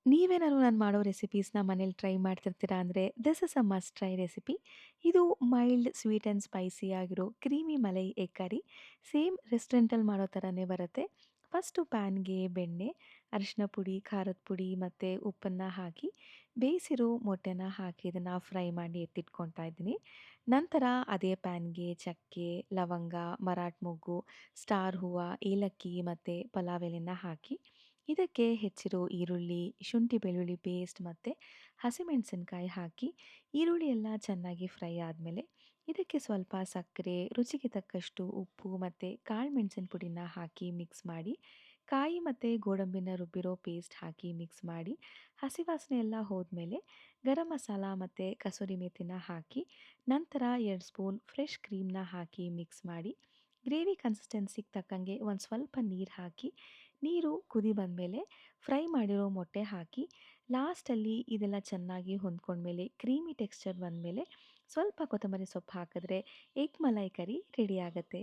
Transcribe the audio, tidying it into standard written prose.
ನೀವೇನಾದ್ರು ನಾನು ಮಾಡೋ ರೆಸಿಪೀಸ್‌ನ ಮನೇಲಿ ಟ್ರೈ ಮಾಡ್ತಿರ್ತೀರಾ ಅಂದರೆ this is a must try recipe. ಇದು ಮೈಲ್ಡ್ ಸ್ವೀಟ್ ಆ್ಯಂಡ್ ಸ್ಪೈಸಿ ಆಗಿರೋ creamy malai egg curry. Same ರೆಸ್ಟೋರೆಂಟಲ್ಲಿ ಮಾಡೋ ಥರನೇ ಬರುತ್ತೆ. ಫಸ್ಟು ಪ್ಯಾನ್‌ಗೆ ಬೆಣ್ಣೆ, ಅರಿಶಿನ ಪುಡಿ, ಖಾರದ ಪುಡಿ ಮತ್ತು ಉಪ್ಪನ್ನು ಹಾಕಿ ಬೇಯಿಸಿರೋ ಮೊಟ್ಟೆನ ಹಾಕಿ ಇದನ್ನು ಫ್ರೈ ಮಾಡಿ ಎತ್ತಿಟ್ಕೊತಾ ಇದ್ದೀನಿ. ನಂತರ ಅದೇ ಪ್ಯಾನ್‌ಗೆ ಚಕ್ಕೆ, ಲವಂಗ, ಮರಾಠ ಮೊಗ್ಗು, ಸ್ಟಾರ್ ಹೂವು, ಏಲಕ್ಕಿ ಮತ್ತು ಪಲಾವ್ ಎಲೆನ ಹಾಕಿ ಇದಕ್ಕೆ ಹೆಚ್ಚಿರೋ ಈರುಳ್ಳಿ, ಶುಂಠಿ ಬೆಳ್ಳುಳ್ಳಿ ಪೇಸ್ಟ್ ಮತ್ತು ಹಸಿಮೆಣಸಿನಕಾಯಿ ಹಾಕಿ ಈರುಳ್ಳಿ ಎಲ್ಲ ಚೆನ್ನಾಗಿ ಫ್ರೈ ಆದಮೇಲೆ ಇದಕ್ಕೆ ಸ್ವಲ್ಪ ಸಕ್ಕರೆ, ರುಚಿಗೆ ತಕ್ಕಷ್ಟು ಉಪ್ಪು ಮತ್ತು ಕಾಳು ಮೆಣಸಿನ ಪುಡಿನ ಹಾಕಿ ಮಿಕ್ಸ್ ಮಾಡಿ, ಕಾಯಿ ಮತ್ತು ಗೋಡಂಬಿನ ರುಬ್ಬಿರೋ ಪೇಸ್ಟ್ ಹಾಕಿ ಮಿಕ್ಸ್ ಮಾಡಿ, ಹಸಿ ವಾಸನೆ ಎಲ್ಲ ಹೋದ್ಮೇಲೆ ಗರಂ ಮಸಾಲ ಮತ್ತು ಕಸೂರಿ ಮೇಥಿನ ಹಾಕಿ, ನಂತರ 2 ಸ್ಪೂನ್ ಫ್ರೆಶ್ ಕ್ರೀಮ್‌ನ ಹಾಕಿ ಮಿಕ್ಸ್ ಮಾಡಿ, ಗ್ರೇವಿ ಕನ್ಸಿಸ್ಟೆನ್ಸಿಗೆ ತಕ್ಕಂಗೆ ಒಂದು ಸ್ವಲ್ಪ ನೀರು ಹಾಕಿ, ನೀರು ಕುದಿ ಬಂದಮೇಲೆ ಫ್ರೈ ಮಾಡಿರೋ ಮೊಟ್ಟೆ ಹಾಕಿ, ಲಾಸ್ಟಲ್ಲಿ ಇದೆಲ್ಲ ಚೆನ್ನಾಗಿ ಹೊಂದ್ಕೊಂಡ್ಮೇಲೆ ಕ್ರೀಮಿ ಟೆಕ್ಸ್ಚರ್ ಬಂದಮೇಲೆ ಸ್ವಲ್ಪ ಕೊತ್ತಂಬರಿ ಸೊಪ್ಪು ಹಾಕಿದ್ರೆ ಎಗ್ ಮಲೈ ಕರಿ ರೆಡಿ ಆಗುತ್ತೆ.